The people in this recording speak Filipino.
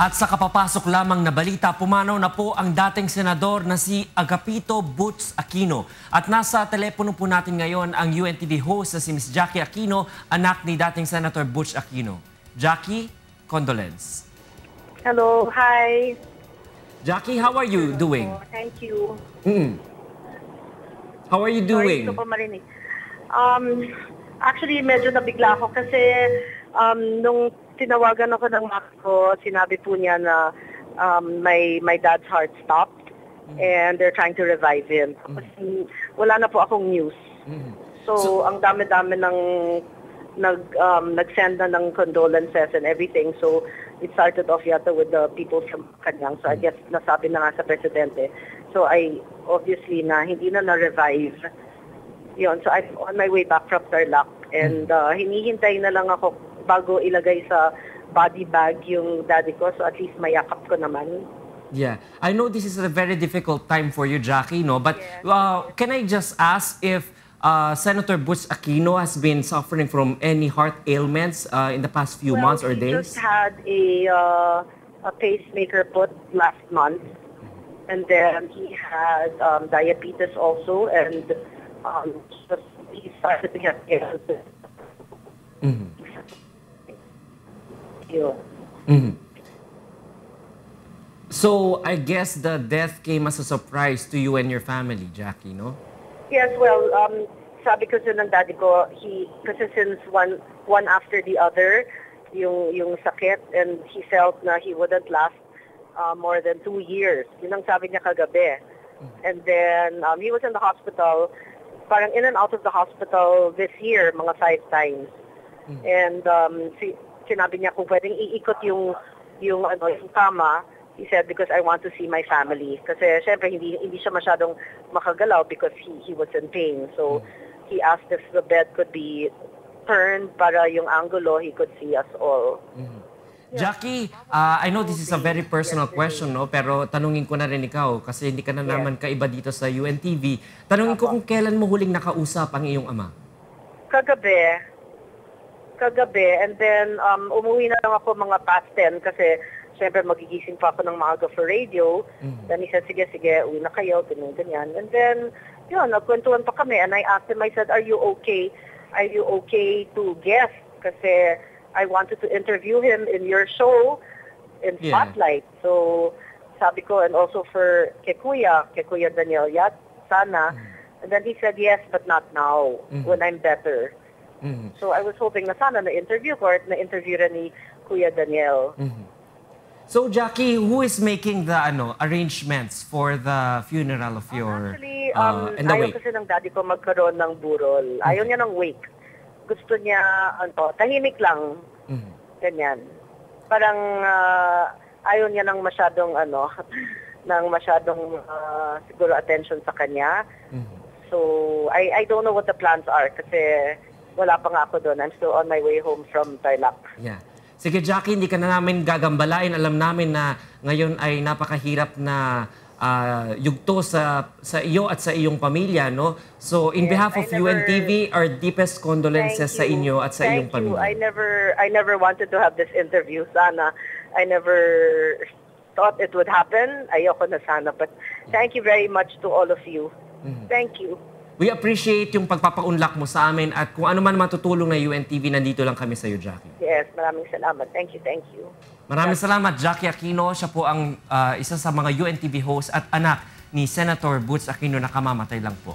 At sa kapapasok lamang na balita, pumanaw na po ang dating senador na si Agapito Butz Aquino. At nasa telepono po natin ngayon ang UNTV host na si Ms. Jackie Aquino, anak ni dating Senator Butz Aquino. Jackie, condolence. Hello, hi. Jackie, how are you doing? Thank you. How are you doing? Sorry, hindi ko pa marinig. Actually, medyo nabigla ako kasi nung tinawagan ako ng mama ko, sinabi po niya na my dad's heart stopped and they're trying to revive him. Wala na po akong news. So ang dami-dami ng nag-send na ng condolences and everything. So it started off yata with the people from Kanyang. So I guess nasabi na nga sa presidente. So I obviously na hindi na na-revive. Yun. So I'm on my way back from Tarlac and hinihintay na lang ako bago ilagay sa body bag yung daddy ko. So at least mayakap ko naman. Yeah. I know this is a very difficult time for you, Jackie, no? But can I just ask if Senator Butz Aquino has been suffering from any heart ailments in the past few months or days? He just had a pacemaker put last month. And then he had diabetes also. And he started to get ill. So, I guess the death came as a surprise to you and your family, Jackie, no? Yes, well, sabi ko ng daddy ko, kasi since one after the other, yung sakit, and he felt na he wouldn't last more than 2 years. Yun ang sabi niya kagabi. And then, he was in the hospital, parang in and out of the hospital this year, mga 5 times. And sinabi niya kung pwedeng iikot yung kama. He said, because I want to see my family. Kasi syempre hindi siya masyadong makagalaw because he was in pain. So he asked if the bed could be turned para yung angulo he could see us all. Jackie, I know this is a very personal question, no? Pero tanungin ko na rin ikaw kasi hindi ka na naman kaiba dito sa UNTV. Tanungin ko kung kailan mo huling nakausap ang iyong ama? Kagabi, and then umuwi na lang ako mga past 10 kasi syempre magigising pa ako ng maaga for radio. Then he said, sige, uwi na kayo, ganyan. And then, yun, nagkwentuhan pa kami and I asked him, I said, are you okay? Are you okay to guest? Kasi I wanted to interview him in your show in Spotlight. So sabi ko, and also for kay Kuya Daniel, sana. And then he said, yes, but not now, when I'm better. So I was hoping na sana na-interview ko at na-interview rin ni Kuya Daniel. So Jackie, who is making the arrangements for the funeral of your Actually, and the ayaw wake? kasi ng daddy ko magkaroon ng burol. Ayaw niya ng wake. Gusto niya, tahimik lang. Ganyan. Parang ayaw niya ng masyadong, siguro attention sa kanya. So, I don't know what the plans are kasi wala pa nga ako doon. I'm still on my way home from Tarlac. Yeah. Sige, Jackie, hindi ka na namin gagambalain. Alam namin na ngayon ay napakahirap na yugto sa iyo at sa iyong pamilya, no? So, in behalf of UNTV, our deepest condolences sa inyo at sa iyong pamilya. I never wanted to have this interview. Sana. I never thought it would happen. Ayoko na sana. But thank you very much to all of you. Thank you. We appreciate yung pagpapaunlak mo sa amin at kung ano man matutulong na UNTV, nandito lang kami sa iyo, Jackie. Yes, maraming salamat. Thank you. Maraming salamat, Jackie Aquino. Siya po ang isa sa mga UNTV host at anak ni Senator Butz Aquino na kamamatay lang po.